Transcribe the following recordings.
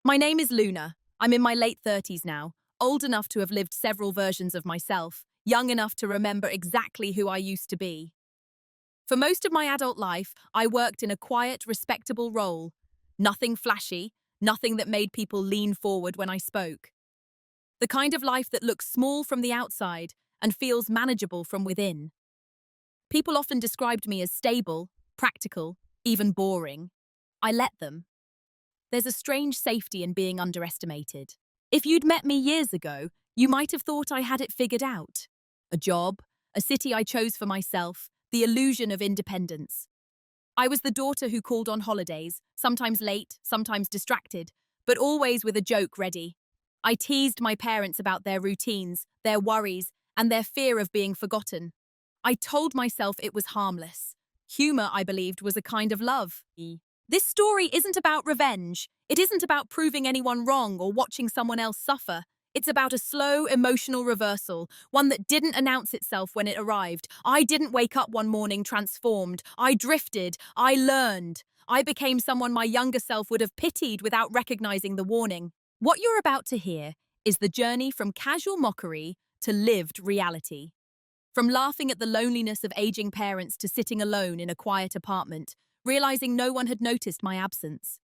My name is Luna. I'm in my late 30s now, old enough to have lived several versions of myself, young enough to remember exactly who I used to be. For most of my adult life, I worked in a quiet, respectable role. Nothing flashy, nothing that made people lean forward when I spoke. The kind of life that looks small from the outside and feels manageable from within. People often described me as stable, practical, even boring. I let them. There's a strange safety in being underestimated. If you'd met me years ago, you might have thought I had it figured out. A job, a city I chose for myself, the illusion of independence. I was the daughter who called on holidays, sometimes late, sometimes distracted, but always with a joke ready. I teased my parents about their routines, their worries, and their fear of being forgotten. I told myself it was harmless. Humor, I believed, was a kind of love. This story isn't about revenge. It isn't about proving anyone wrong or watching someone else suffer. It's about a slow, emotional reversal, one that didn't announce itself when it arrived. I didn't wake up one morning transformed. I drifted. I learned. I became someone my younger self would have pitied without recognizing the warning. What you're about to hear is the journey from casual mockery to lived reality. From laughing at the loneliness of aging parents to sitting alone in a quiet apartment, realizing no one had noticed my absence.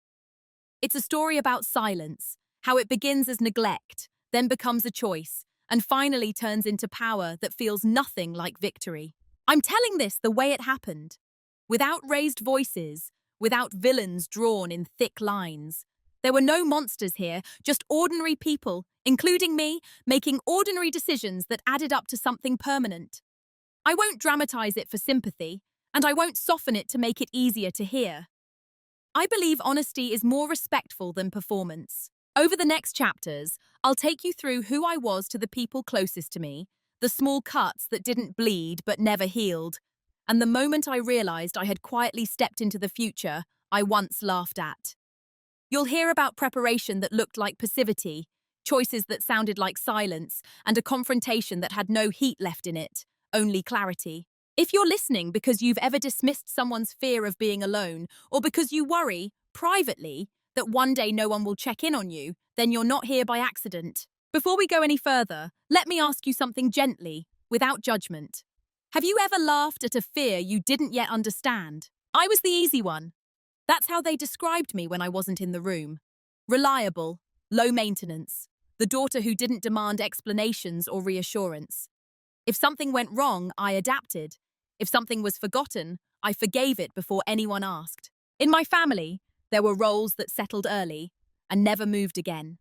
It's a story about silence, how it begins as neglect, then becomes a choice, and finally turns into power that feels nothing like victory. I'm telling this the way it happened, without raised voices, without villains drawn in thick lines. There were no monsters here, just ordinary people, including me, making ordinary decisions that added up to something permanent. I won't dramatize it for sympathy, and I won't soften it to make it easier to hear. I believe honesty is more respectful than performance. Over the next chapters, I'll take you through who I was to the people closest to me, the small cuts that didn't bleed but never healed, and the moment I realized I had quietly stepped into the future I once laughed at. You'll hear about preparation that looked like passivity, choices that sounded like silence, and a confrontation that had no heat left in it, only clarity. If you're listening because you've ever dismissed someone's fear of being alone, or because you worry, privately, that one day no one will check in on you, then you're not here by accident. Before we go any further, let me ask you something gently, without judgment. Have you ever laughed at a fear you didn't yet understand? I was the easy one. That's how they described me when I wasn't in the room. Reliable, low maintenance, the daughter who didn't demand explanations or reassurance. If something went wrong, I adapted. If something was forgotten, I forgave it before anyone asked. In my family, there were roles that settled early and never moved again.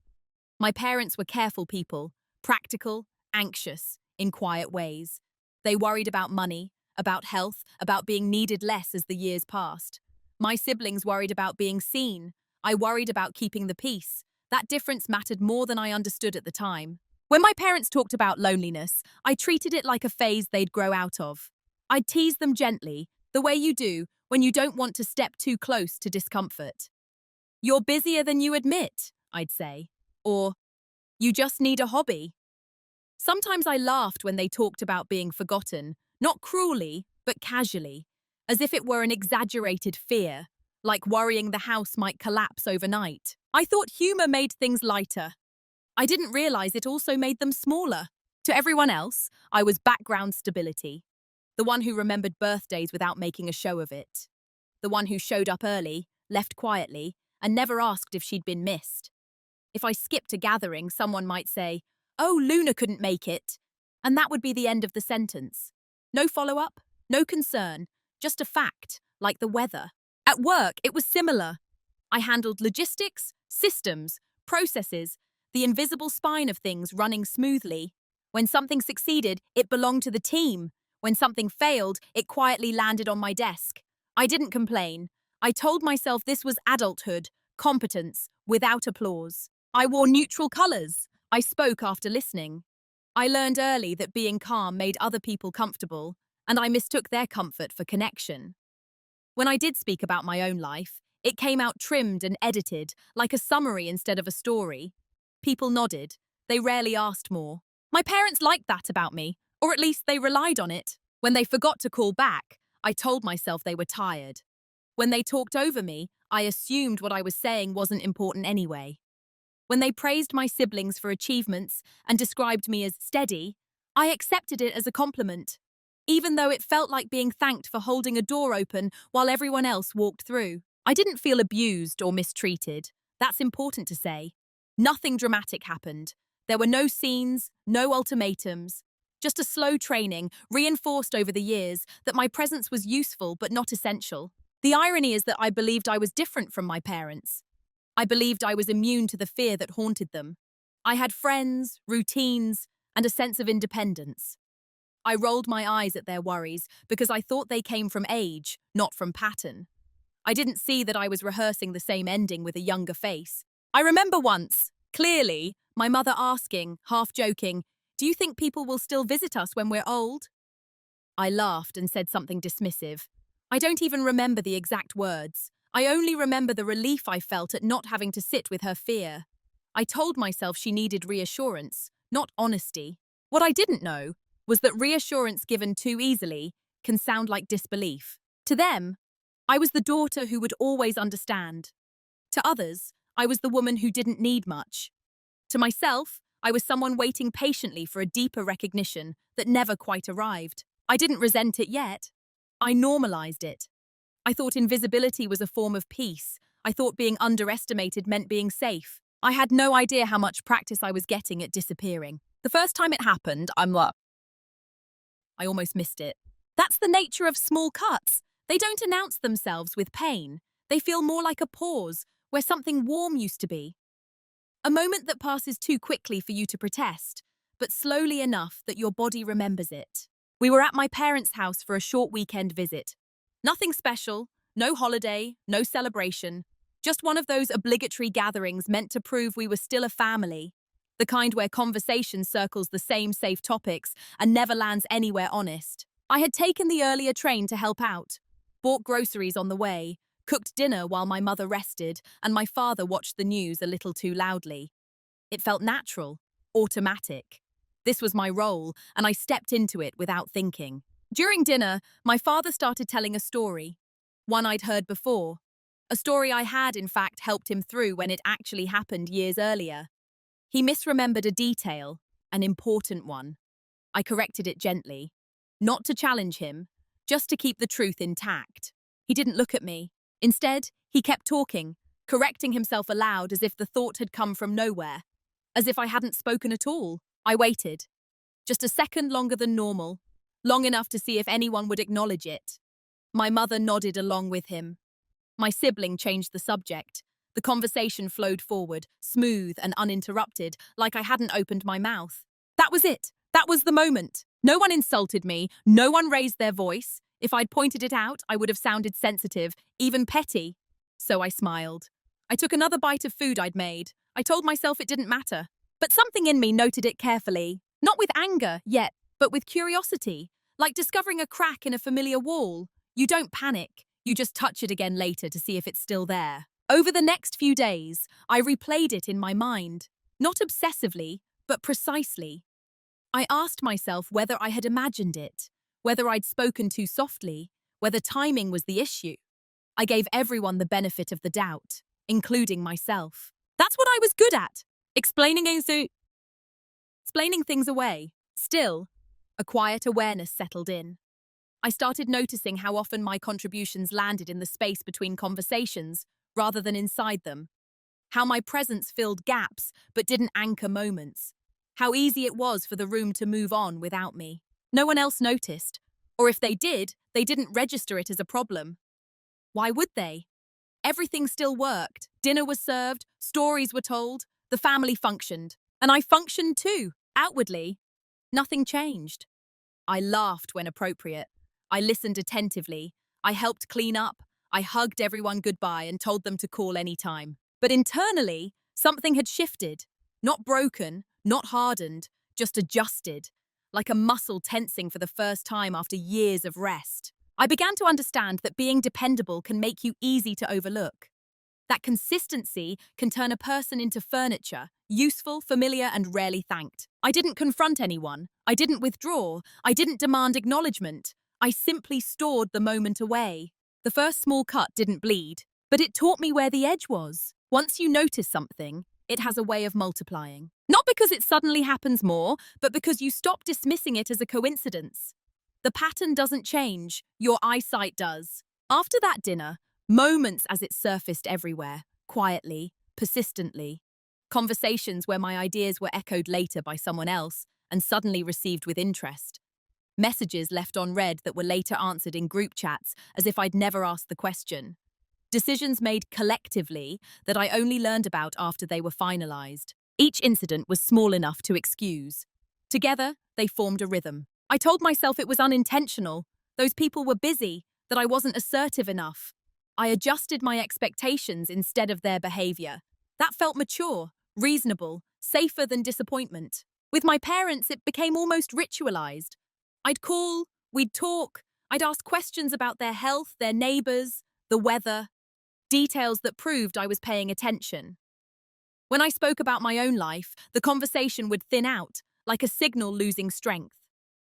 My parents were careful people, practical, anxious, in quiet ways. They worried about money, about health, about being needed less as the years passed. My siblings worried about being seen. I worried about keeping the peace. That difference mattered more than I understood at the time. When my parents talked about loneliness, I treated it like a phase they'd grow out of. I'd tease them gently, the way you do when you don't want to step too close to discomfort. You're busier than you admit, I'd say. Or, you just need a hobby. Sometimes I laughed when they talked about being forgotten, not cruelly, but casually, as if it were an exaggerated fear, like worrying the house might collapse overnight. I thought humor made things lighter. I didn't realize it also made them smaller. To everyone else, I was background stability. The one who remembered birthdays without making a show of it. The one who showed up early, left quietly, and never asked if she'd been missed. If I skipped a gathering, someone might say, "Oh, Luna couldn't make it." And that would be the end of the sentence. No follow-up, no concern, just a fact, like the weather. At work, it was similar. I handled logistics, systems, processes, the invisible spine of things running smoothly. When something succeeded, it belonged to the team. When something failed, it quietly landed on my desk. I didn't complain. I told myself this was adulthood, competence, without applause. I wore neutral colors. I spoke after listening. I learned early that being calm made other people comfortable, and I mistook their comfort for connection. When I did speak about my own life, it came out trimmed and edited, like a summary instead of a story. People nodded. They rarely asked more. My parents liked that about me, or at least they relied on it. When they forgot to call back, I told myself they were tired. When they talked over me, I assumed what I was saying wasn't important anyway. When they praised my siblings for achievements and described me as steady, I accepted it as a compliment, even though it felt like being thanked for holding a door open while everyone else walked through. I didn't feel abused or mistreated. That's important to say. Nothing dramatic happened. There were no scenes, no ultimatums, just a slow training, reinforced over the years, that my presence was useful but not essential. The irony is that I believed I was different from my parents. I believed I was immune to the fear that haunted them. I had friends, routines, and a sense of independence. I rolled my eyes at their worries because I thought they came from age, not from pattern. I didn't see that I was rehearsing the same ending with a younger face. I remember once, clearly, my mother asking, half joking, "Do you think people will still visit us when we're old?" I laughed and said something dismissive. I don't even remember the exact words. I only remember the relief I felt at not having to sit with her fear. I told myself she needed reassurance, not honesty. What I didn't know was that reassurance given too easily can sound like disbelief. To them, I was the daughter who would always understand. To others, I was the woman who didn't need much. To myself, I was someone waiting patiently for a deeper recognition that never quite arrived. I didn't resent it yet. I normalized it. I thought invisibility was a form of peace. I thought being underestimated meant being safe. I had no idea how much practice I was getting at disappearing. The first time it happened, I almost missed it. That's the nature of small cuts. They don't announce themselves with pain. They feel more like a pause where something warm used to be. A moment that passes too quickly for you to protest, but slowly enough that your body remembers it. We were at my parents' house for a short weekend visit. Nothing special, no holiday, no celebration. Just one of those obligatory gatherings meant to prove we were still a family. The kind where conversation circles the same safe topics and never lands anywhere honest. I had taken the earlier train to help out, bought groceries on the way, cooked dinner while my mother rested, and my father watched the news a little too loudly. It felt natural, automatic. This was my role, and I stepped into it without thinking. During dinner, my father started telling a story, one I'd heard before. A story I had, in fact, helped him through when it actually happened years earlier. He misremembered a detail, an important one. I corrected it gently, not to challenge him, just to keep the truth intact. He didn't look at me. Instead, he kept talking, correcting himself aloud as if the thought had come from nowhere, as if I hadn't spoken at all. I waited, just a second longer than normal, long enough to see if anyone would acknowledge it. My mother nodded along with him. My sibling changed the subject. The conversation flowed forward, smooth and uninterrupted, like I hadn't opened my mouth. That was it. That was the moment. No one insulted me. No one raised their voice. If I'd pointed it out, I would have sounded sensitive, even petty. So I smiled. I took another bite of food I'd made. I told myself it didn't matter. But something in me noted it carefully. Not with anger, yet, but with curiosity. Like discovering a crack in a familiar wall. You don't panic. You just touch it again later to see if it's still there. Over the next few days, I replayed it in my mind. Not obsessively, but precisely. I asked myself whether I had imagined it, whether I'd spoken too softly, whether timing was the issue. I gave everyone the benefit of the doubt, including myself. That's what I was good at, explaining things away. Still, a quiet awareness settled in. I started noticing how often my contributions landed in the space between conversations, rather than inside them. How my presence filled gaps, but didn't anchor moments. How easy it was for the room to move on without me. No one else noticed. Or if they didn't register it as a problem. Why would they? Everything still worked. Dinner was served, stories were told, the family functioned. And I functioned too, outwardly. Nothing changed. I laughed when appropriate. I listened attentively. I helped clean up. I hugged everyone goodbye and told them to call any time. But internally, something had shifted. Not broken, not hardened, just adjusted. Like a muscle tensing for the first time after years of rest. I began to understand that being dependable can make you easy to overlook. That consistency can turn a person into furniture, useful, familiar, and rarely thanked. I didn't confront anyone. I didn't withdraw. I didn't demand acknowledgement. I simply stored the moment away. The first small cut didn't bleed, but it taught me where the edge was. Once you notice something, it has a way of multiplying. Not because it suddenly happens more, but because you stop dismissing it as a coincidence. The pattern doesn't change, your eyesight does. After that dinner, moments as it surfaced everywhere, quietly, persistently. Conversations where my ideas were echoed later by someone else and suddenly received with interest. Messages left unread that were later answered in group chats as if I'd never asked the question. Decisions made collectively that I only learned about after they were finalized. Each incident was small enough to excuse. Together, they formed a rhythm. I told myself it was unintentional. Those people were busy, that I wasn't assertive enough. I adjusted my expectations instead of their behavior. That felt mature, reasonable, safer than disappointment. With my parents, it became almost ritualized. I'd call, we'd talk, I'd ask questions about their health, their neighbors, the weather. Details that proved I was paying attention. When I spoke about my own life, the conversation would thin out, like a signal losing strength.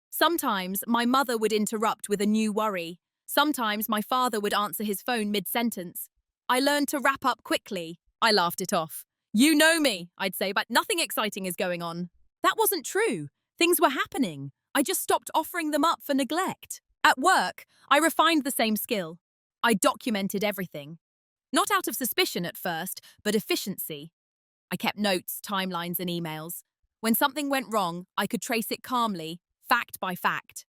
Sometimes my mother would interrupt with a new worry. Sometimes my father would answer his phone mid-sentence. I learned to wrap up quickly. I laughed it off. You know me, I'd say, but nothing exciting is going on. That wasn't true. Things were happening. I just stopped offering them up for neglect. At work, I refined the same skill. I documented everything. Not out of suspicion at first, but efficiency. I kept notes, timelines, and emails. When something went wrong, I could trace it calmly, fact by fact.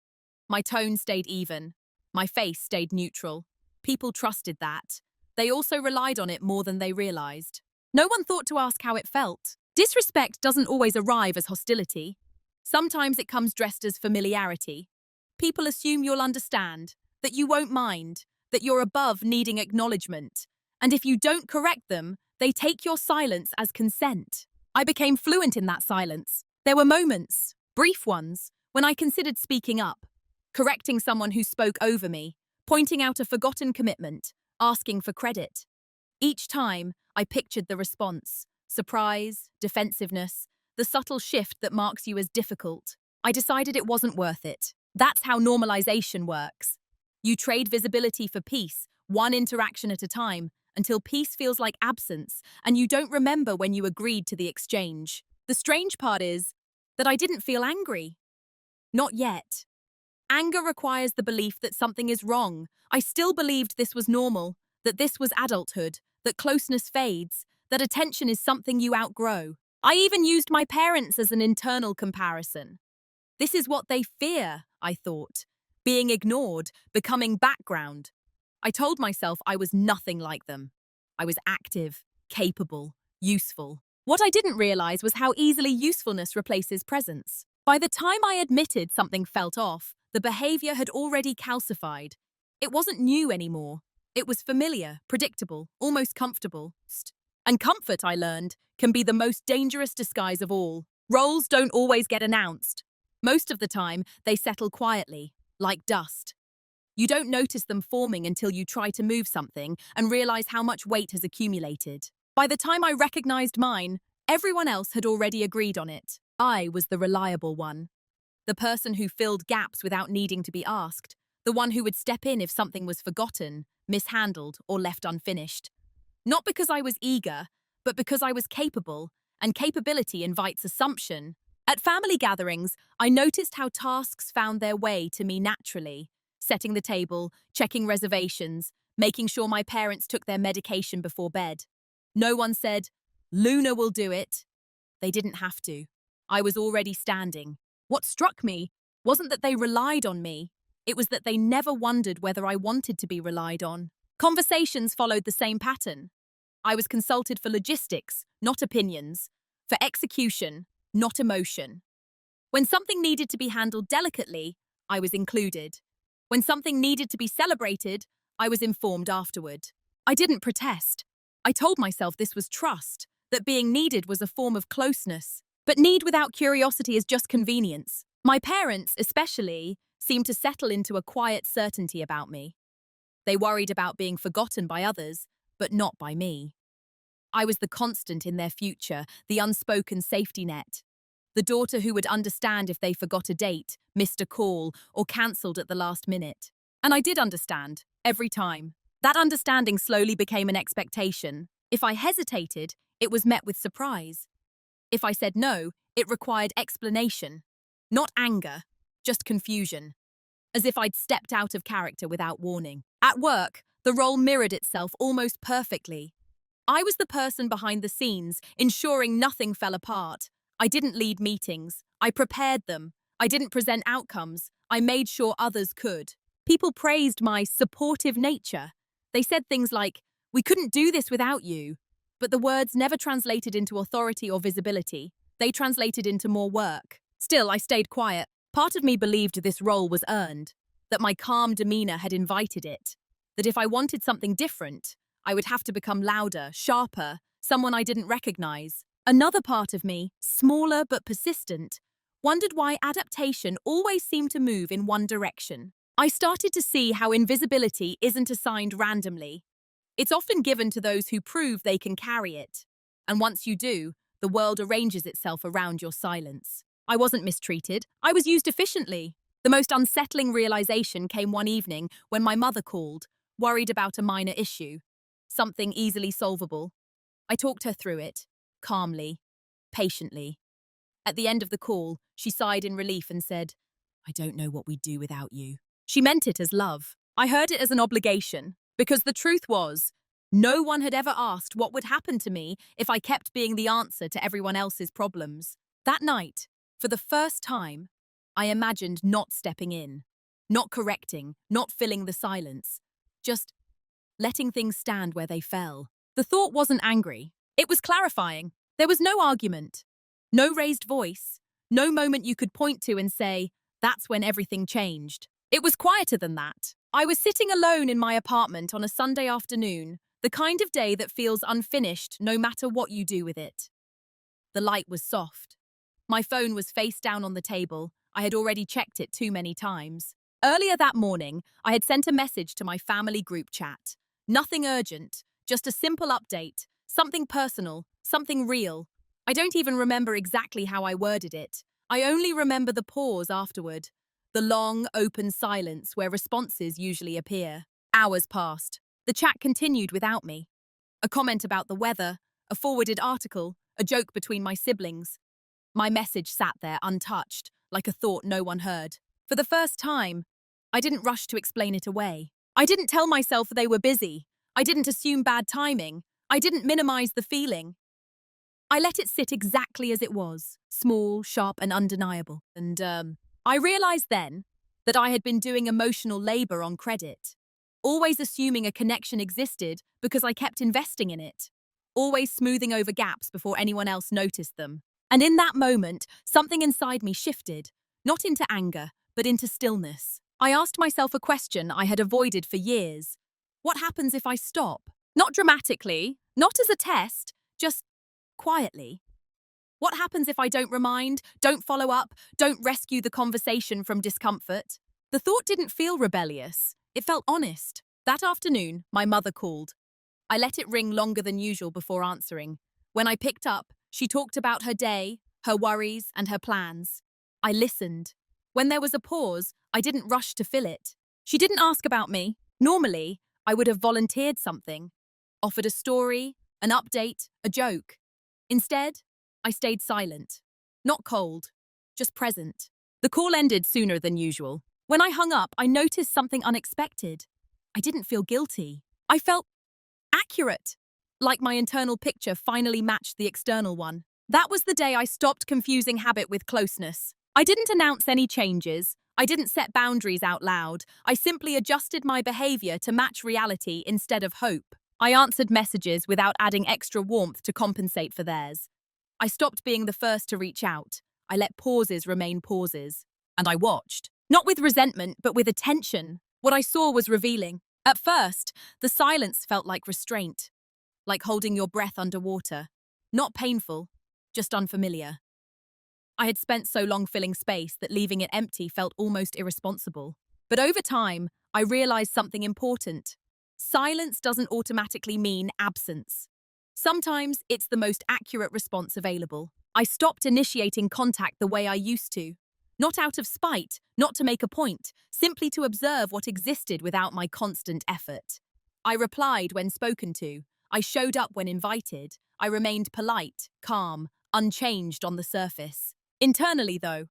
My tone stayed even. My face stayed neutral. People trusted that. They also relied on it more than they realized. No one thought to ask how it felt. Disrespect doesn't always arrive as hostility. Sometimes it comes dressed as familiarity. People assume you'll understand, that you won't mind, that you're above needing acknowledgement. And if you don't correct them, they take your silence as consent. I became fluent in that silence. There were moments, brief ones, when I considered speaking up, correcting someone who spoke over me, pointing out a forgotten commitment, asking for credit. Each time, I pictured the response: surprise, defensiveness, the subtle shift that marks you as difficult. I decided it wasn't worth it. That's how normalization works. You trade visibility for peace, one interaction at a time, until peace feels like absence, and you don't remember when you agreed to the exchange. The strange part is that I didn't feel angry. Not yet. Anger requires the belief that something is wrong. I still believed this was normal, that this was adulthood, that closeness fades, that attention is something you outgrow. I even used my parents as an internal comparison. This is what they fear, I thought. Being ignored, becoming background. I told myself I was nothing like them. I was active, capable, useful. What I didn't realize was how easily usefulness replaces presence. By the time I admitted something felt off, the behavior had already calcified. It wasn't new anymore. It was familiar, predictable, almost comfortable. And comfort, I learned, can be the most dangerous disguise of all. Roles don't always get announced. Most of the time, they settle quietly, like dust. You don't notice them forming until you try to move something and realize how much weight has accumulated. By the time I recognized mine, everyone else had already agreed on it. I was the reliable one. The person who filled gaps without needing to be asked. The one who would step in if something was forgotten, mishandled, or left unfinished. Not because I was eager, but because I was capable, and capability invites assumption. At family gatherings, I noticed how tasks found their way to me naturally. Setting the table, checking reservations, making sure my parents took their medication before bed. No one said, "Luna will do it." They didn't have to. I was already standing. What struck me wasn't that they relied on me. It was that they never wondered whether I wanted to be relied on. Conversations followed the same pattern. I was consulted for logistics, not opinions. For execution, not emotion. When something needed to be handled delicately, I was included. When something needed to be celebrated, I was informed afterward. I didn't protest. I told myself this was trust, that being needed was a form of closeness. But need without curiosity is just convenience. My parents, especially, seemed to settle into a quiet certainty about me. They worried about being forgotten by others, but not by me. I was the constant in their future, the unspoken safety net. The daughter who would understand if they forgot a date, missed a call, or cancelled at the last minute. And I did understand, every time. That understanding slowly became an expectation. If I hesitated, it was met with surprise. If I said no, it required explanation. Not anger, just confusion. As if I'd stepped out of character without warning. At work, the role mirrored itself almost perfectly. I was the person behind the scenes, ensuring nothing fell apart. I didn't lead meetings. I prepared them. I didn't present outcomes. I made sure others could. People praised my supportive nature. They said things like, "We couldn't do this without you." But the words never translated into authority or visibility. They translated into more work. Still, I stayed quiet. Part of me believed this role was earned, that my calm demeanor had invited it, that if I wanted something different, I would have to become louder, sharper, someone I didn't recognize. Another part of me, smaller but persistent, wondered why adaptation always seemed to move in one direction. I started to see how invisibility isn't assigned randomly. It's often given to those who prove they can carry it. And once you do, the world arranges itself around your silence. I wasn't mistreated. I was used efficiently. The most unsettling realization came one evening when my mother called, worried about a minor issue, something easily solvable. I talked her through it, calmly, patiently. At the end of the call, she sighed in relief and said, "I don't know what we'd do without you." She meant it as love. I heard it as an obligation, because the truth was, no one had ever asked what would happen to me if I kept being the answer to everyone else's problems. That night, for the first time, I imagined not stepping in, not correcting, not filling the silence, just letting things stand where they fell. The thought wasn't angry. It was clarifying. There was no argument, no raised voice, no moment you could point to and say, "That's when everything changed." It was quieter than that. I was sitting alone in my apartment on a Sunday afternoon, the kind of day that feels unfinished no matter what you do with it. The light was soft. My phone was face down on the table. I had already checked it too many times. Earlier that morning, I had sent a message to my family group chat. Nothing urgent, just a simple update, something personal, something real. I don't even remember exactly how I worded it. I only remember the pause afterward, the long, open silence where responses usually appear. Hours passed. The chat continued without me. A comment about the weather, a forwarded article, a joke between my siblings. My message sat there untouched, like a thought no one heard. For the first time, I didn't rush to explain it away. I didn't tell myself they were busy. I didn't assume bad timing. I didn't minimize the feeling. I let it sit exactly as it was, small, sharp, and undeniable. And I realized then that I had been doing emotional labor on credit, always assuming a connection existed because I kept investing in it, always smoothing over gaps before anyone else noticed them. And in that moment, something inside me shifted, not into anger, but into stillness. I asked myself a question I had avoided for years. What happens if I stop? Not dramatically, not as a test, just quietly. What happens if I don't remind, don't follow up, don't rescue the conversation from discomfort? The thought didn't feel rebellious. It felt honest. That afternoon, my mother called. I let it ring longer than usual before answering. When I picked up, she talked about her day, her worries, and her plans. I listened. When there was a pause, I didn't rush to fill it. She didn't ask about me. Normally, I would have volunteered something, offered a story, an update, a joke. Instead, I stayed silent. Not cold, just present. The call ended sooner than usual. When I hung up, I noticed something unexpected. I didn't feel guilty. I felt accurate, like my internal picture finally matched the external one. That was the day I stopped confusing habit with closeness. I didn't announce any changes. I didn't set boundaries out loud. I simply adjusted my behavior to match reality instead of hope. I answered messages without adding extra warmth to compensate for theirs. I stopped being the first to reach out. I let pauses remain pauses. And I watched. Not with resentment, but with attention. What I saw was revealing. At first, the silence felt like restraint, like holding your breath underwater. Not painful, just unfamiliar. I had spent so long filling space that leaving it empty felt almost irresponsible. But over time, I realized something important. Silence doesn't automatically mean absence. Sometimes it's the most accurate response available. I stopped initiating contact the way I used to. Not out of spite, not to make a point, simply to observe what existed without my constant effort. I replied when spoken to. I showed up when invited. I remained polite, calm, unchanged on the surface. Internally, though,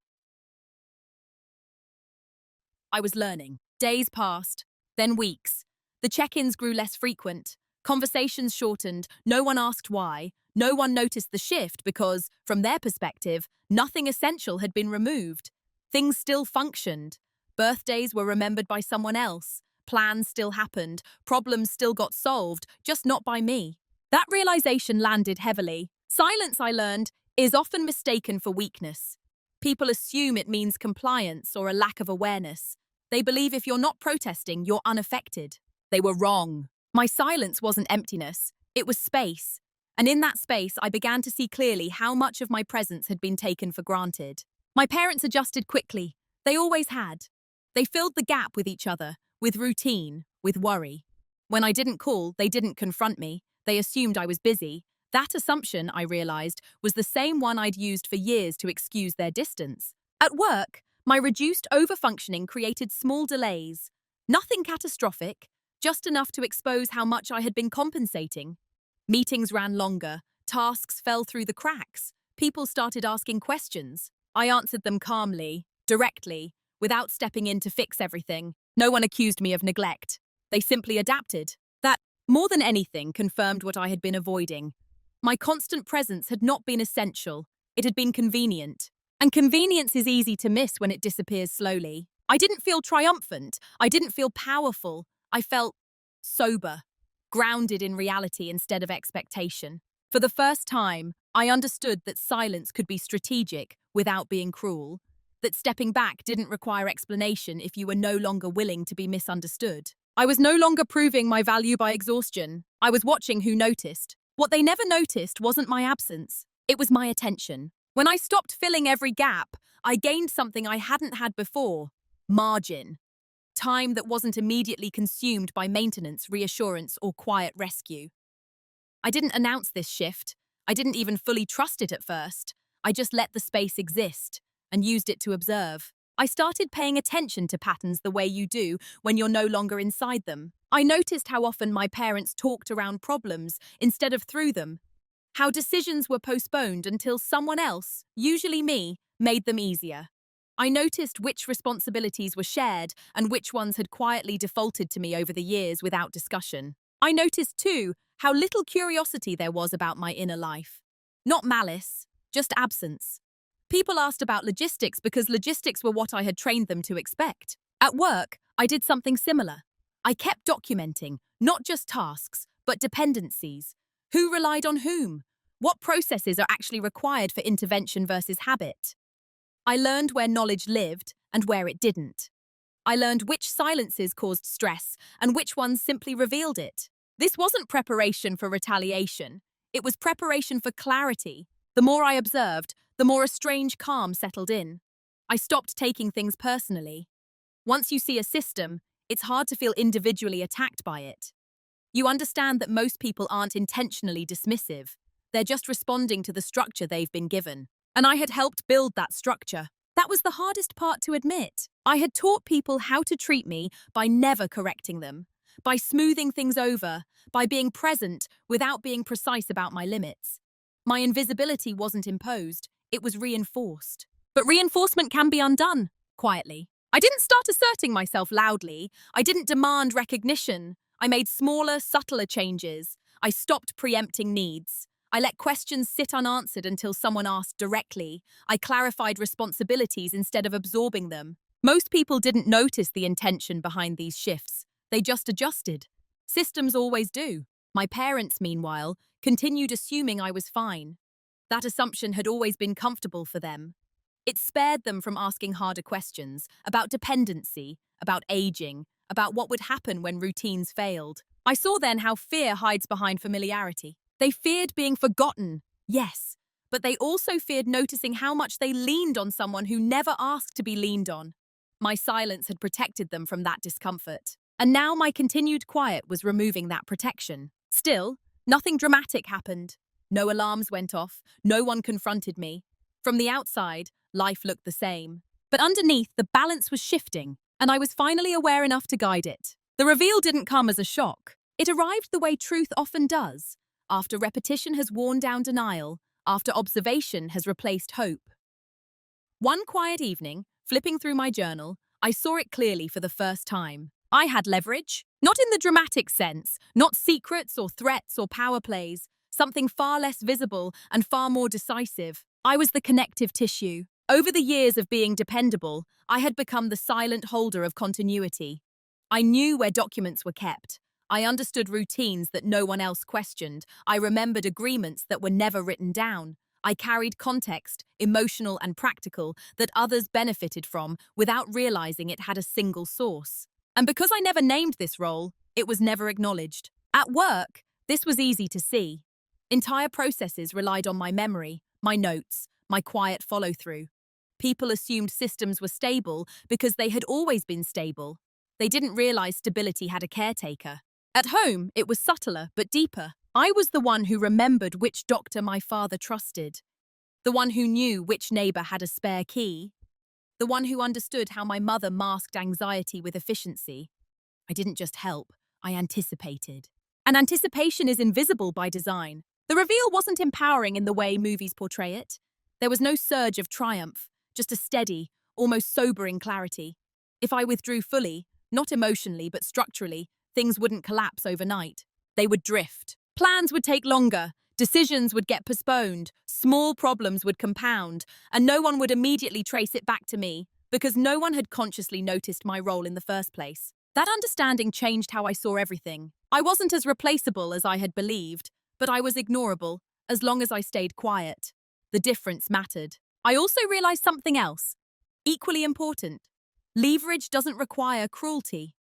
I was learning. Days passed, then weeks. The check-ins grew less frequent. Conversations shortened. No one asked why. No one noticed the shift because, from their perspective, nothing essential had been removed. Things still functioned. Birthdays were remembered by someone else. Plans still happened. Problems still got solved, just not by me. That realization landed heavily. Silence, I learned, is often mistaken for weakness. People assume it means compliance or a lack of awareness. They believe if you're not protesting, you're unaffected. They were wrong. My silence wasn't emptiness, it was space. And in that space, I began to see clearly how much of my presence had been taken for granted. My parents adjusted quickly. They always had. They filled the gap with each other, with routine, with worry. When I didn't call, they didn't confront me. They assumed I was busy. That assumption, I realized, was the same one I'd used for years to excuse their distance. At work, my reduced overfunctioning created small delays. Nothing catastrophic, just enough to expose how much I had been compensating. Meetings ran longer, tasks fell through the cracks, people started asking questions. I answered them calmly, directly, without stepping in to fix everything. No one accused me of neglect. They simply adapted. That, more than anything, confirmed what I had been avoiding. My constant presence had not been essential. It had been convenient. And convenience is easy to miss when it disappears slowly. I didn't feel triumphant. I didn't feel powerful. I felt sober, grounded in reality instead of expectation. For the first time, I understood that silence could be strategic without being cruel, that stepping back didn't require explanation if you were no longer willing to be misunderstood. I was no longer proving my value by exhaustion. I was watching who noticed. What they never noticed wasn't my absence. It was my attention. When I stopped filling every gap, I gained something I hadn't had before: margin. Time that wasn't immediately consumed by maintenance, reassurance, or quiet rescue. I didn't announce this shift. I didn't even fully trust it at first. I just let the space exist and used it to observe. I started paying attention to patterns the way you do when you're no longer inside them. I noticed how often my parents talked around problems instead of through them. How decisions were postponed until someone else, usually me, made them easier. I noticed which responsibilities were shared and which ones had quietly defaulted to me over the years without discussion. I noticed, too, how little curiosity there was about my inner life. Not malice, just absence. People asked about logistics because logistics were what I had trained them to expect. At work, I did something similar. I kept documenting, not just tasks, but dependencies. Who relied on whom? What processes are actually required for intervention versus habit? I learned where knowledge lived and where it didn't. I learned which silences caused stress and which ones simply revealed it. This wasn't preparation for retaliation. It was preparation for clarity. The more I observed, the more a strange calm settled in. I stopped taking things personally. Once you see a system, it's hard to feel individually attacked by it. You understand that most people aren't intentionally dismissive. They're just responding to the structure they've been given. And I had helped build that structure. That was the hardest part to admit. I had taught people how to treat me by never correcting them, by smoothing things over, by being present without being precise about my limits. My invisibility wasn't imposed, it was reinforced. But reinforcement can be undone, quietly. I didn't start asserting myself loudly. I didn't demand recognition. I made smaller, subtler changes. I stopped preempting needs. I let questions sit unanswered until someone asked directly. I clarified responsibilities instead of absorbing them. Most people didn't notice the intention behind these shifts. They just adjusted. Systems always do. My parents, meanwhile, continued assuming I was fine. That assumption had always been comfortable for them. It spared them from asking harder questions about dependency, about aging, about what would happen when routines failed. I saw then how fear hides behind familiarity. They feared being forgotten, yes, but they also feared noticing how much they leaned on someone who never asked to be leaned on. My silence had protected them from that discomfort, and now my continued quiet was removing that protection. Still, nothing dramatic happened. No alarms went off, no one confronted me. From the outside, life looked the same. But underneath, the balance was shifting, and I was finally aware enough to guide it. The reveal didn't come as a shock. It arrived the way truth often does, after repetition has worn down denial, after observation has replaced hope. One quiet evening, flipping through my journal, I saw it clearly for the first time. I had leverage, not in the dramatic sense, not secrets or threats or power plays, something far less visible and far more decisive. I was the connective tissue. Over the years of being dependable, I had become the silent holder of continuity. I knew where documents were kept. I understood routines that no one else questioned. I remembered agreements that were never written down. I carried context, emotional and practical, that others benefited from without realizing it had a single source. And because I never named this role, it was never acknowledged. At work, this was easy to see. Entire processes relied on my memory, my notes, my quiet follow-through. People assumed systems were stable because they had always been stable. They didn't realize stability had a caretaker. At home, it was subtler but deeper. I was the one who remembered which doctor my father trusted, the one who knew which neighbor had a spare key, the one who understood how my mother masked anxiety with efficiency. I didn't just help, I anticipated. And anticipation is invisible by design. The reveal wasn't empowering in the way movies portray it. There was no surge of triumph, just a steady, almost sobering clarity. If I withdrew fully, not emotionally but structurally, things wouldn't collapse overnight. They would drift. Plans would take longer, decisions would get postponed, small problems would compound, and no one would immediately trace it back to me because no one had consciously noticed my role in the first place. That understanding changed how I saw everything. I wasn't as replaceable as I had believed, but I was ignorable as long as I stayed quiet. The difference mattered. I also realized something else, equally important. Leverage doesn't require cruelty.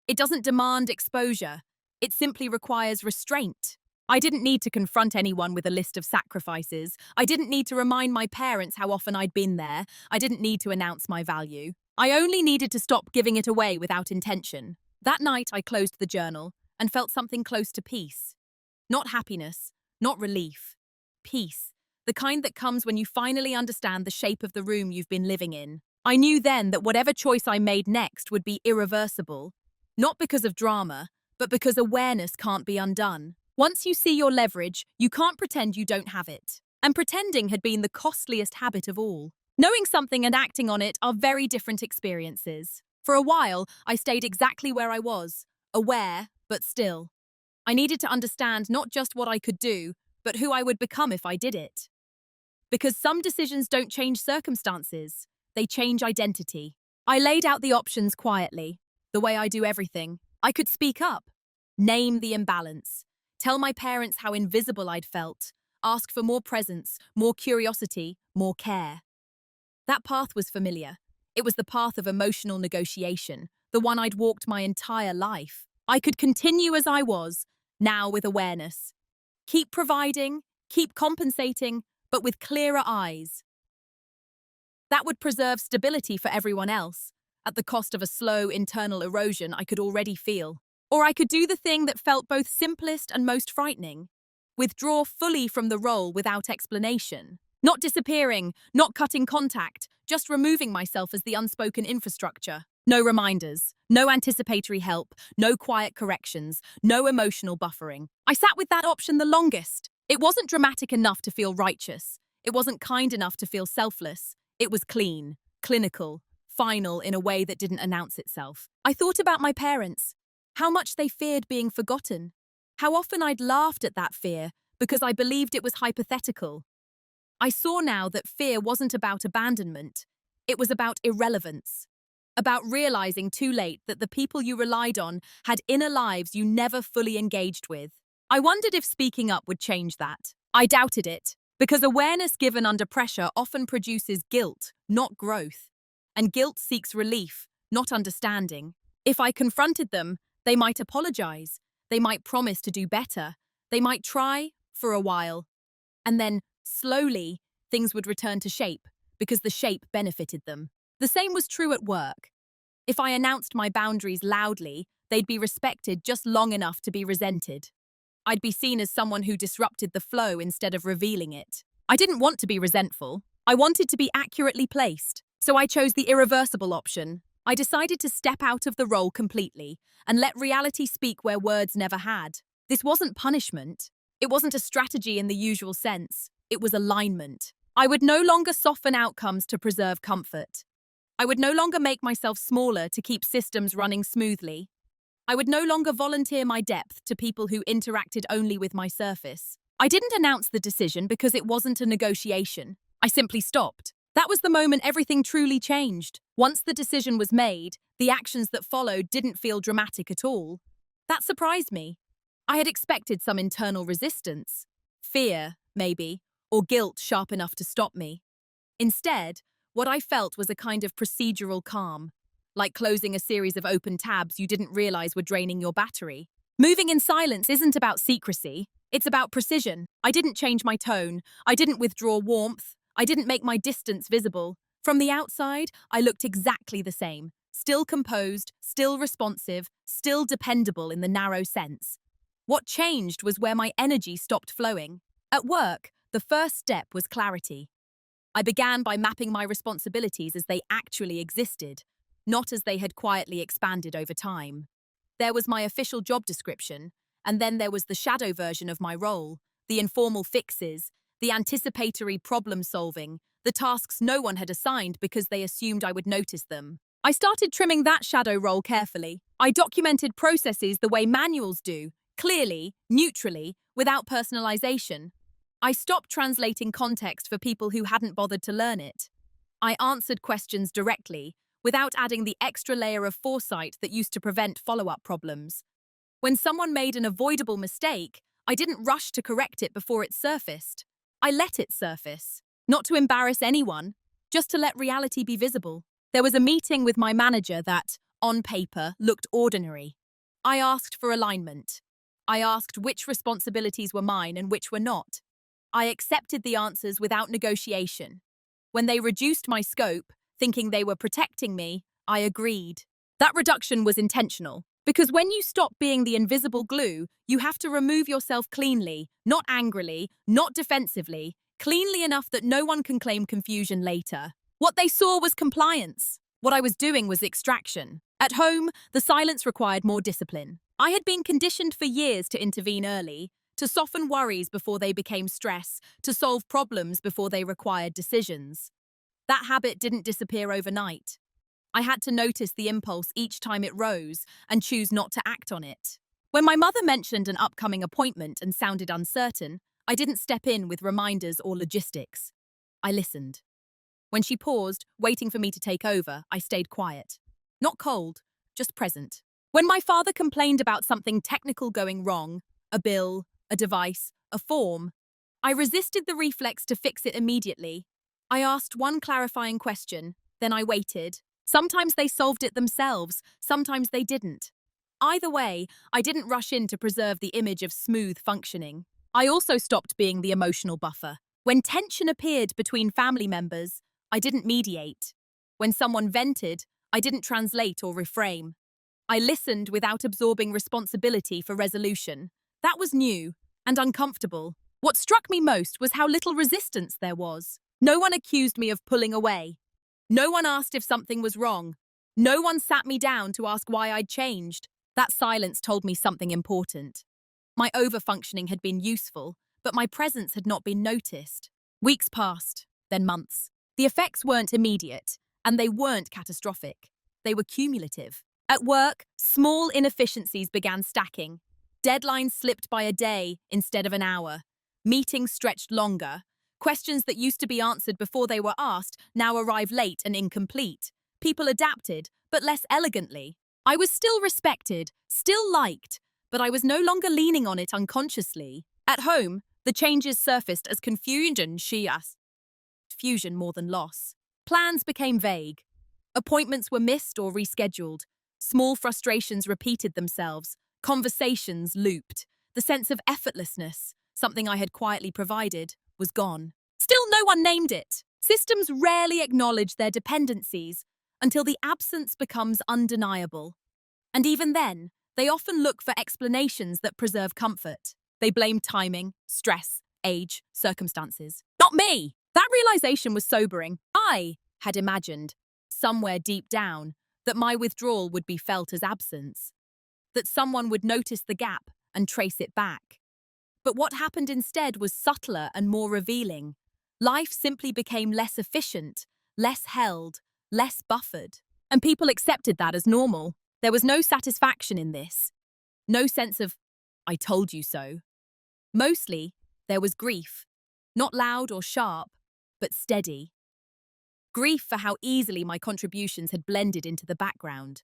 It doesn't demand exposure. It simply requires restraint. I didn't need to confront anyone with a list of sacrifices. I didn't need to remind my parents how often I'd been there. I didn't need to announce my value. I only needed to stop giving it away without intention. That night, I closed the journal and felt something close to peace. Not happiness, not relief. Peace, the kind that comes when you finally understand the shape of the room you've been living in. I knew then that whatever choice I made next would be irreversible, not because of drama, but because awareness can't be undone. Once you see your leverage, you can't pretend you don't have it. And pretending had been the costliest habit of all. Knowing something and acting on it are very different experiences. For a while, I stayed exactly where I was, aware, but still. I needed to understand not just what I could do, but who I would become if I did it. Because some decisions don't change circumstances, they change identity. I laid out the options quietly, the way I do everything. I could speak up, name the imbalance, tell my parents how invisible I'd felt, ask for more presence, more curiosity, more care. That path was familiar. It was the path of emotional negotiation, the one I'd walked my entire life. I could continue as I was, now with awareness. Keep providing, keep compensating, but with clearer eyes. That would preserve stability for everyone else, at the cost of a slow internal erosion I could already feel. Or I could do the thing that felt both simplest and most frightening. Withdraw fully from the role without explanation. Not disappearing, not cutting contact, just removing myself as the unspoken infrastructure. No reminders, no anticipatory help, no quiet corrections, no emotional buffering. I sat with that option the longest. It wasn't dramatic enough to feel righteous. It wasn't kind enough to feel selfless. It was clean, clinical, final in a way that didn't announce itself. I thought about my parents, how much they feared being forgotten, how often I'd laughed at that fear because I believed it was hypothetical. I saw now that fear wasn't about abandonment. It was about irrelevance, about realizing too late that the people you relied on had inner lives you never fully engaged with. I wondered if speaking up would change that. I doubted it, because awareness given under pressure often produces guilt, not growth. And guilt seeks relief, not understanding. If I confronted them, they might apologize. They might promise to do better. They might try for a while. And then, slowly, things would return to shape, because the shape benefited them. The same was true at work. If I announced my boundaries loudly, they'd be respected just long enough to be resented. I'd be seen as someone who disrupted the flow instead of revealing it. I didn't want to be resentful. I wanted to be accurately placed. So I chose the irreversible option. I decided to step out of the role completely and let reality speak where words never had. This wasn't punishment. It wasn't a strategy in the usual sense. It was alignment. I would no longer soften outcomes to preserve comfort. I would no longer make myself smaller to keep systems running smoothly. I would no longer volunteer my depth to people who interacted only with my surface. I didn't announce the decision because it wasn't a negotiation. I simply stopped. That was the moment everything truly changed. Once the decision was made, the actions that followed didn't feel dramatic at all. That surprised me. I had expected some internal resistance. Fear, maybe, or guilt sharp enough to stop me. Instead, what I felt was a kind of procedural calm, like closing a series of open tabs you didn't realize were draining your battery. Moving in silence isn't about secrecy, it's about precision. I didn't change my tone, I didn't withdraw warmth, I didn't make my distance visible. From the outside, I looked exactly the same, still composed, still responsive, still dependable in the narrow sense. What changed was where my energy stopped flowing. At work, the first step was clarity. I began by mapping my responsibilities as they actually existed, not as they had quietly expanded over time. There was my official job description, and then there was the shadow version of my role, the informal fixes, the anticipatory problem-solving, the tasks no one had assigned because they assumed I would notice them. I started trimming that shadow role carefully. I documented processes the way manuals do, clearly, neutrally, without personalization. I stopped translating context for people who hadn't bothered to learn it. I answered questions directly, without adding the extra layer of foresight that used to prevent follow-up problems. When someone made an avoidable mistake, I didn't rush to correct it before it surfaced. I let it surface, not to embarrass anyone, just to let reality be visible. There was a meeting with my manager that, on paper, looked ordinary. I asked for alignment. I asked which responsibilities were mine and which were not. I accepted the answers without negotiation. When they reduced my scope, thinking they were protecting me, I agreed. That reduction was intentional, because when you stop being the invisible glue, you have to remove yourself cleanly, not angrily, not defensively, cleanly enough that no one can claim confusion later. What they saw was compliance. What I was doing was extraction. At home, the silence required more discipline. I had been conditioned for years to intervene early, to soften worries before they became stress, to solve problems before they required decisions. That habit didn't disappear overnight. I had to notice the impulse each time it rose and choose not to act on it. When my mother mentioned an upcoming appointment and sounded uncertain, I didn't step in with reminders or logistics. I listened. When she paused, waiting for me to take over, I stayed quiet. Not cold, just present. When my father complained about something technical going wrong, a bill, a device, a form, I resisted the reflex to fix it immediately. I asked one clarifying question, then I waited. Sometimes they solved it themselves, sometimes they didn't. Either way, I didn't rush in to preserve the image of smooth functioning. I also stopped being the emotional buffer. When tension appeared between family members, I didn't mediate. When someone vented, I didn't translate or reframe. I listened without absorbing responsibility for resolution. That was new and uncomfortable. What struck me most was how little resistance there was. No one accused me of pulling away. No one asked if something was wrong. No one sat me down to ask why I'd changed. That silence told me something important. My overfunctioning had been useful, but my presence had not been noticed. Weeks passed, then months. The effects weren't immediate, and they weren't catastrophic. They were cumulative. At work, small inefficiencies began stacking. Deadlines slipped by a day instead of an hour. Meetings stretched longer. Questions that used to be answered before they were asked now arrive late and incomplete. People adapted, but less elegantly. I was still respected, still liked, but I was no longer leaning on it unconsciously. At home, the changes surfaced as confusion fusion more than loss. Plans became vague. Appointments were missed or rescheduled. Small frustrations repeated themselves. Conversations looped. The sense of effortlessness, something I had quietly provided, was gone. Still no one named it. Systems rarely acknowledge their dependencies until the absence becomes undeniable. And even then, they often look for explanations that preserve comfort. They blame timing, stress, age, circumstances. Not me! That realization was sobering. I had imagined, somewhere deep down, that my withdrawal would be felt as absence, that someone would notice the gap and trace it back. But what happened instead was subtler and more revealing. Life simply became less efficient, less held, less buffered. And people accepted that as normal. There was no satisfaction in this. No sense of, I told you so. Mostly, there was grief. Not loud or sharp, but steady. Grief for how easily my contributions had blended into the background.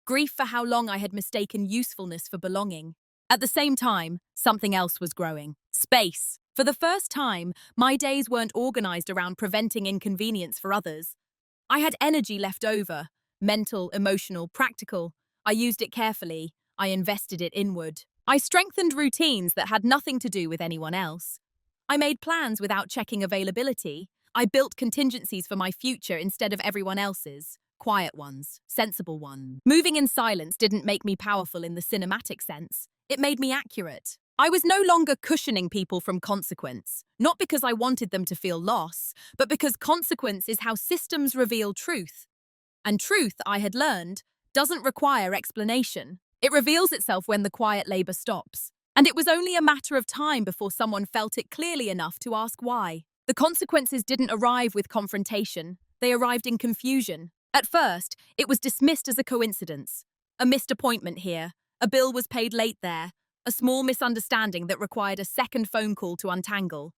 Grief for how long I had mistaken usefulness for belonging. At the same time, something else was growing. Space. For the first time, my days weren't organized around preventing inconvenience for others. I had energy left over. Mental, emotional, practical. I used it carefully. I invested it inward. I strengthened routines that had nothing to do with anyone else. I made plans without checking availability. I built contingencies for my future instead of everyone else's. Quiet ones, sensible ones. Moving in silence didn't make me powerful in the cinematic sense. It made me accurate. I was no longer cushioning people from consequence, not because I wanted them to feel loss, but because consequence is how systems reveal truth. And truth, I had learned, doesn't require explanation. It reveals itself when the quiet labor stops. And it was only a matter of time before someone felt it clearly enough to ask why. The consequences didn't arrive with confrontation. They arrived in confusion. At first, it was dismissed as a coincidence. A missed appointment here. A bill was paid late there. A small misunderstanding that required a second phone call to untangle.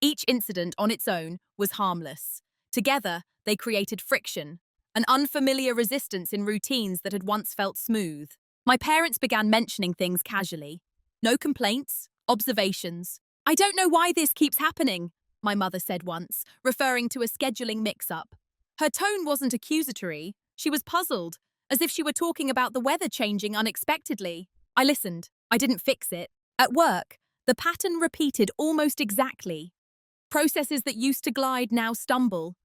Each incident on its own was harmless. Together, they created friction, an unfamiliar resistance in routines that had once felt smooth. My parents began mentioning things casually. No complaints, observations. I don't know why this keeps happening, my mother said once, referring to a scheduling mix-up. Her tone wasn't accusatory. She was puzzled, as if she were talking about the weather changing unexpectedly. I listened. I didn't fix it. At work, the pattern repeated almost exactly. Processes that used to glide now stumble.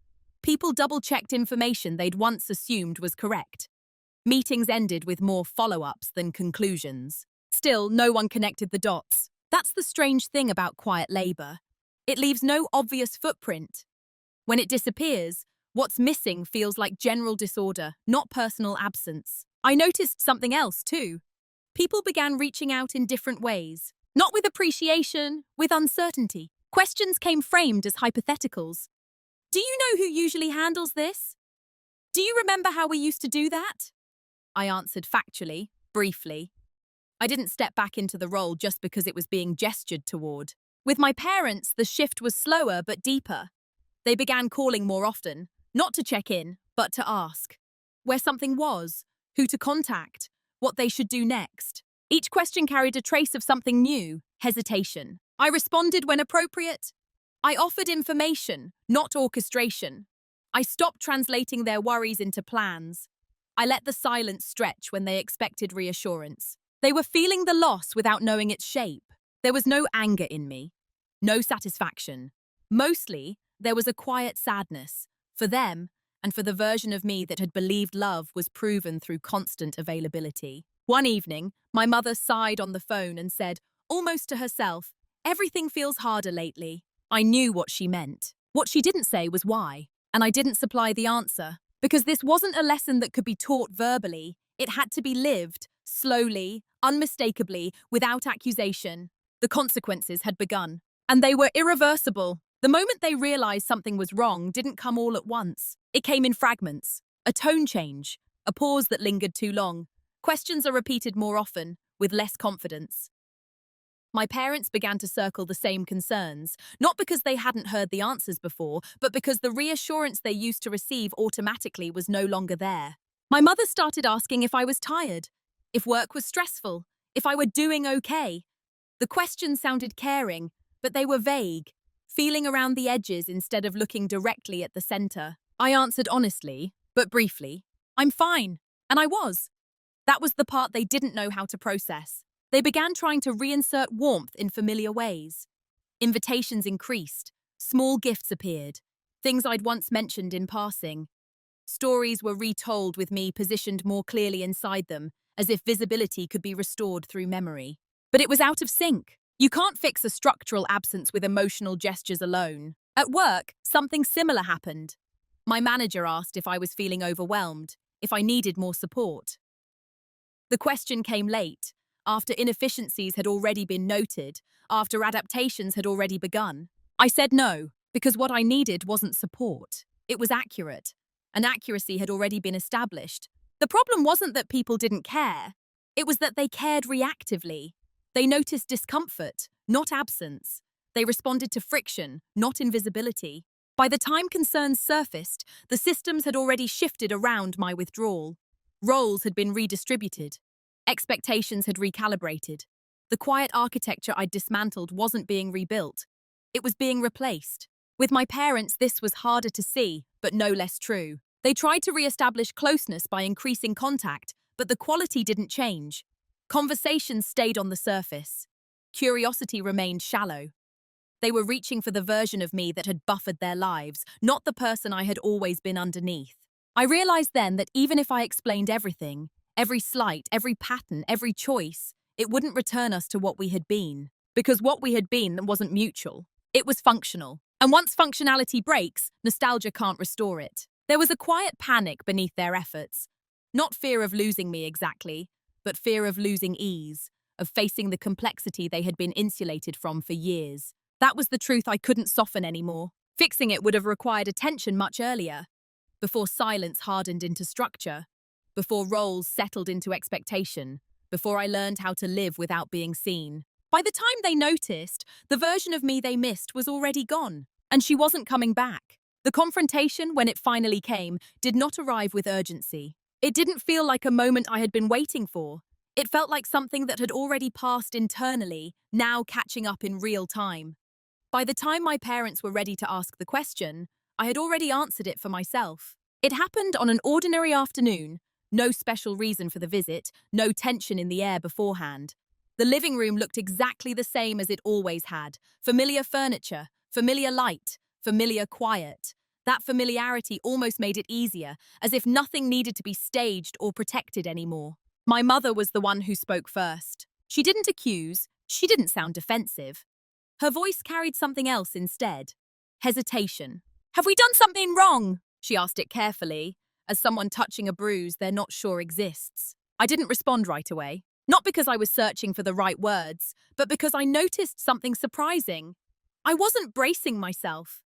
People double-checked information they'd once assumed was correct. Meetings ended with more follow-ups than conclusions. Still, no one connected the dots. That's the strange thing about quiet labor. It leaves no obvious footprint. When it disappears, what's missing feels like general disorder, not personal absence. I noticed something else, too. People began reaching out in different ways. Not with appreciation, with uncertainty. Questions came framed as hypotheticals. Do you know who usually handles this? Do you remember how we used to do that? I answered factually, briefly. I didn't step back into the role just because it was being gestured toward. With my parents, the shift was slower but deeper. They began calling more often, not to check in, but to ask. Where something was, who to contact, what they should do next. Each question carried a trace of something new, hesitation. I responded when appropriate. I offered information, not orchestration. I stopped translating their worries into plans. I let the silence stretch when they expected reassurance. They were feeling the loss without knowing its shape. There was no anger in me, no satisfaction. Mostly, there was a quiet sadness, for them and for the version of me that had believed love was proven through constant availability. One evening, my mother sighed on the phone and said, almost to herself, everything feels harder lately. I knew what she meant. What she didn't say was why, and I didn't supply the answer. Because this wasn't a lesson that could be taught verbally. It had to be lived, slowly, unmistakably, without accusation. The consequences had begun, and they were irreversible. The moment they realized something was wrong didn't come all at once. It came in fragments, a tone change, a pause that lingered too long. Questions are repeated more often, with less confidence. My parents began to circle the same concerns, not because they hadn't heard the answers before, but because the reassurance they used to receive automatically was no longer there. My mother started asking if I was tired, if work was stressful, if I were doing okay. The questions sounded caring, but they were vague, feeling around the edges instead of looking directly at the center. I answered honestly, but briefly, I'm fine, and I was. That was the part they didn't know how to process. They began trying to reinsert warmth in familiar ways. Invitations increased, small gifts appeared, things I'd once mentioned in passing. Stories were retold with me positioned more clearly inside them, as if visibility could be restored through memory. But it was out of sync. You can't fix a structural absence with emotional gestures alone. At work, something similar happened. My manager asked if I was feeling overwhelmed, if I needed more support. The question came late, after inefficiencies had already been noted, after adaptations had already begun. I said no, because what I needed wasn't support. It was accurate. An accuracy had already been established. The problem wasn't that people didn't care. It was that they cared reactively. They noticed discomfort, not absence. They responded to friction, not invisibility. By the time concerns surfaced, the systems had already shifted around my withdrawal. Roles had been redistributed. Expectations had recalibrated. The quiet architecture I'd dismantled wasn't being rebuilt. It was being replaced. With my parents, this was harder to see, but no less true. They tried to re-establish closeness by increasing contact, but the quality didn't change. Conversations stayed on the surface. Curiosity remained shallow. They were reaching for the version of me that had buffered their lives, not the person I had always been underneath. I realized then that even if I explained everything, every slight, every pattern, every choice, it wouldn't return us to what we had been. Because what we had been wasn't mutual. It was functional. And once functionality breaks, nostalgia can't restore it. There was a quiet panic beneath their efforts. Not fear of losing me exactly, but fear of losing ease, of facing the complexity they had been insulated from for years. That was the truth I couldn't soften anymore. Fixing it would have required attention much earlier, before silence hardened into structure, before roles settled into expectation, before I learned how to live without being seen. By the time they noticed, the version of me they missed was already gone, and she wasn't coming back. The confrontation, when it finally came, did not arrive with urgency. It didn't feel like a moment I had been waiting for. It felt like something that had already passed internally, now catching up in real time. By the time my parents were ready to ask the question, I had already answered it for myself. It happened on an ordinary afternoon. No special reason for the visit, no tension in the air beforehand. The living room looked exactly the same as it always had. Familiar furniture, familiar light, familiar quiet. That familiarity almost made it easier, as if nothing needed to be staged or protected anymore. My mother was the one who spoke first. She didn't accuse, she didn't sound defensive. Her voice carried something else instead. Hesitation. "Have we done something wrong?" She asked it carefully, as someone touching a bruise they're not sure exists. I didn't respond right away. Not because I was searching for the right words, but because I noticed something surprising. I wasn't bracing myself.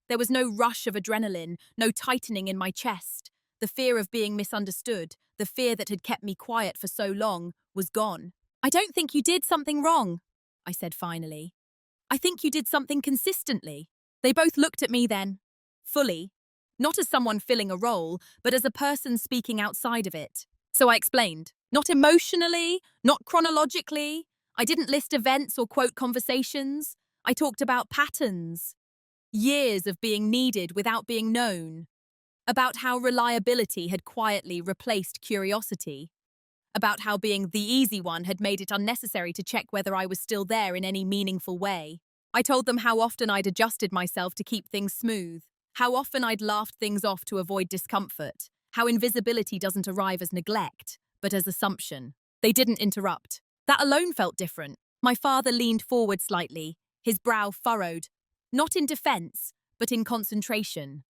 There was no rush of adrenaline, no tightening in my chest. The fear of being misunderstood, the fear that had kept me quiet for so long, was gone. "I don't think you did something wrong," I said finally. "I think you did something consistently." They both looked at me then, fully, not as someone filling a role, but as a person speaking outside of it. So I explained, not emotionally, not chronologically. I didn't list events or quote conversations. I talked about patterns, years of being needed without being known, about how reliability had quietly replaced curiosity, about how being the easy one had made it unnecessary to check whether I was still there in any meaningful way. I told them how often I'd adjusted myself to keep things smooth, how often I'd laughed things off to avoid discomfort, how invisibility doesn't arrive as neglect, but as assumption. They didn't interrupt. That alone felt different. My father leaned forward slightly, his brow furrowed, not in defense, but in concentration.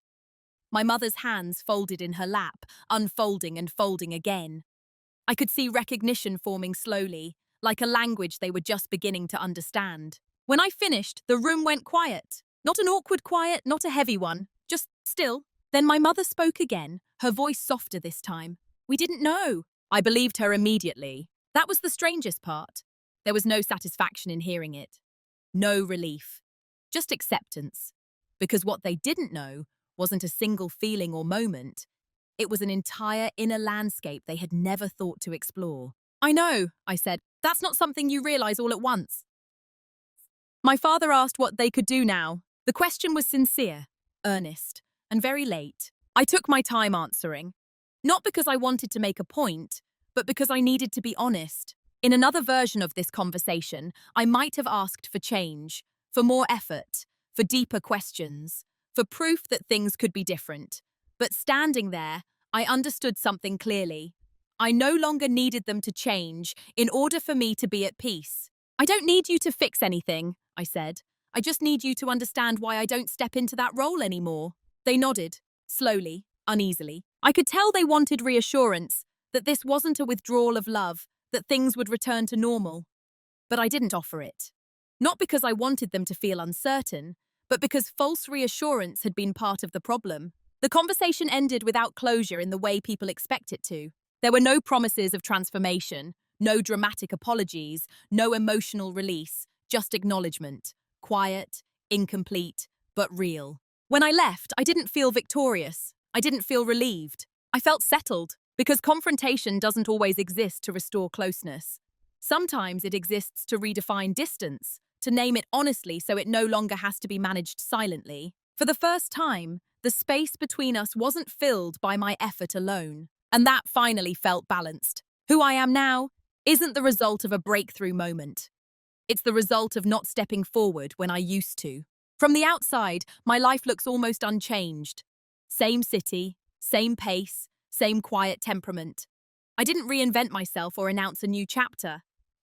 My mother's hands folded in her lap, unfolding and folding again. I could see recognition forming slowly, like a language they were just beginning to understand. When I finished, the room went quiet. Not an awkward quiet, not a heavy one, just still. Then my mother spoke again, her voice softer this time. "We didn't know." I believed her immediately. That was the strangest part. There was no satisfaction in hearing it. No relief. Just acceptance. Because what they didn't know wasn't a single feeling or moment. It was an entire inner landscape they had never thought to explore. "I know," I said. "That's not something you realize all at once." My father asked what they could do now. The question was sincere, earnest, and very late. I took my time answering. Not because I wanted to make a point, but because I needed to be honest. In another version of this conversation, I might have asked for change, for more effort, for deeper questions, for proof that things could be different. But standing there, I understood something clearly. I no longer needed them to change in order for me to be at peace. "I don't need you to fix anything," I said. "I just need you to understand why I don't step into that role anymore." They nodded, slowly, uneasily. I could tell they wanted reassurance, that this wasn't a withdrawal of love, that things would return to normal. But I didn't offer it. Not because I wanted them to feel uncertain, but because false reassurance had been part of the problem. The conversation ended without closure in the way people expect it to. There were no promises of transformation, no dramatic apologies, no emotional release, just acknowledgement. Quiet, incomplete, but real. When I left, I didn't feel victorious. I didn't feel relieved. I felt settled, because confrontation doesn't always exist to restore closeness. Sometimes it exists to redefine distance, to name it honestly so it no longer has to be managed silently. For the first time, the space between us wasn't filled by my effort alone, and that finally felt balanced. Who I am now isn't the result of a breakthrough moment. It's the result of not stepping forward when I used to. From the outside, my life looks almost unchanged. Same city, same pace, same quiet temperament. I didn't reinvent myself or announce a new chapter.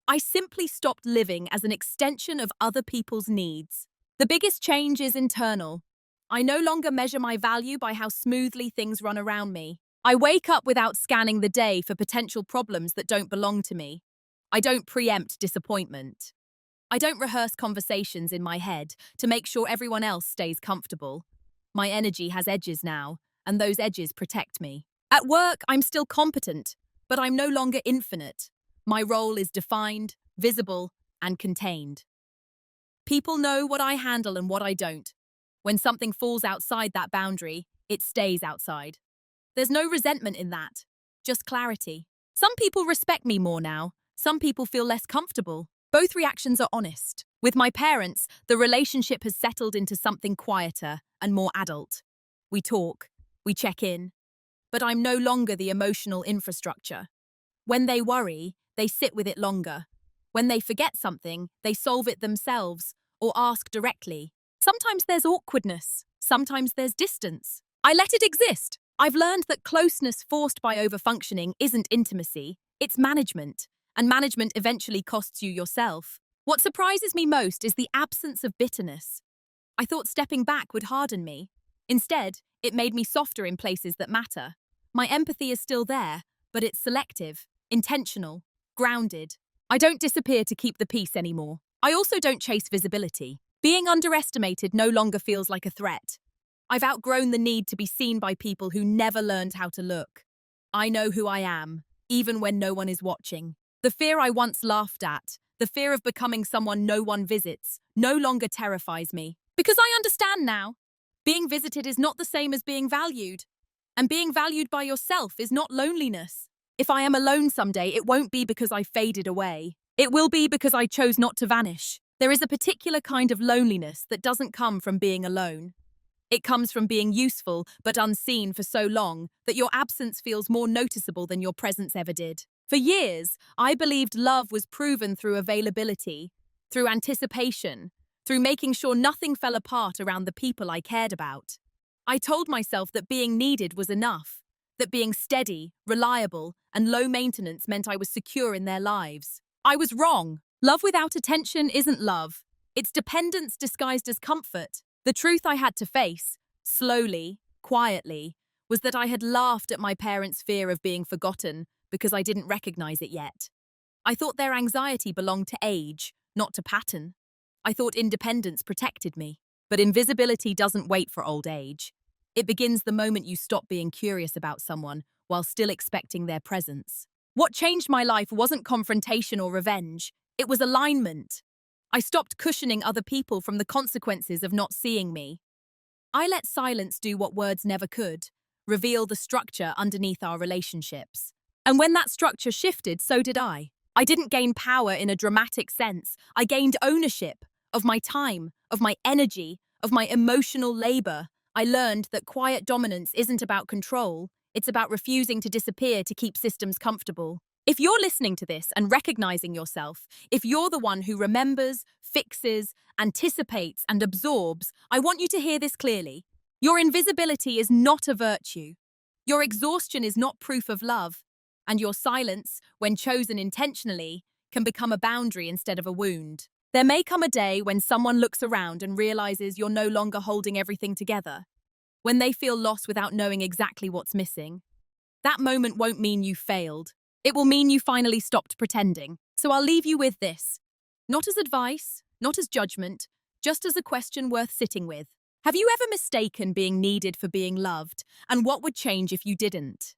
I simply stopped living as an extension of other people's needs. The biggest change is internal. I no longer measure my value by how smoothly things run around me. I wake up without scanning the day for potential problems that don't belong to me. I don't preempt disappointment. I don't rehearse conversations in my head to make sure everyone else stays comfortable. My energy has edges now, and those edges protect me. At work, I'm still competent, but I'm no longer infinite. My role is defined, visible, and contained. People know what I handle and what I don't. When something falls outside that boundary, it stays outside. There's no resentment in that, just clarity. Some people respect me more now. Some people feel less comfortable. Both reactions are honest. With my parents, the relationship has settled into something quieter and more adult. We talk, we check in, but I'm no longer the emotional infrastructure. When they worry, they sit with it longer. When they forget something, they solve it themselves or ask directly. Sometimes there's awkwardness. Sometimes there's distance. I let it exist. I've learned that closeness forced by overfunctioning isn't intimacy, it's management. And management eventually costs you yourself. What surprises me most is the absence of bitterness. I thought stepping back would harden me. Instead, it made me softer in places that matter. My empathy is still there, but it's selective, intentional, grounded. I don't disappear to keep the peace anymore. I also don't chase visibility. Being underestimated no longer feels like a threat. I've outgrown the need to be seen by people who never learned how to look. I know who I am, even when no one is watching. The fear I once laughed at, the fear of becoming someone no one visits, no longer terrifies me. Because I understand now. Being visited is not the same as being valued. And being valued by yourself is not loneliness. If I am alone someday, it won't be because I faded away. It will be because I chose not to vanish. There is a particular kind of loneliness that doesn't come from being alone. It comes from being useful but unseen for so long that your absence feels more noticeable than your presence ever did. For years, I believed love was proven through availability, through anticipation, through making sure nothing fell apart around the people I cared about. I told myself that being needed was enough, that being steady, reliable, and low maintenance meant I was secure in their lives. I was wrong. Love without attention isn't love. It's dependence disguised as comfort. The truth I had to face, slowly, quietly, was that I had laughed at my parents' fear of being forgotten because I didn't recognize it yet. I thought their anxiety belonged to age, not to pattern. I thought independence protected me. But invisibility doesn't wait for old age. It begins the moment you stop being curious about someone while still expecting their presence. What changed my life wasn't confrontation or revenge. It was alignment. I stopped cushioning other people from the consequences of not seeing me. I let silence do what words never could, reveal the structure underneath our relationships. And when that structure shifted, so did I. I didn't gain power in a dramatic sense. I gained ownership of my time, of my energy, of my emotional labor. I learned that quiet dominance isn't about control. It's about refusing to disappear to keep systems comfortable. If you're listening to this and recognizing yourself, if you're the one who remembers, fixes, anticipates, and absorbs, I want you to hear this clearly. Your invisibility is not a virtue. Your exhaustion is not proof of love. And your silence, when chosen intentionally, can become a boundary instead of a wound. There may come a day when someone looks around and realizes you're no longer holding everything together. when they feel lost without knowing exactly what's missing. That moment won't mean you failed. It will mean you finally stopped pretending. So I'll leave you with this. Not as advice, not as judgment, just as a question worth sitting with. Have you ever mistaken being needed for being loved? And what would change if you didn't?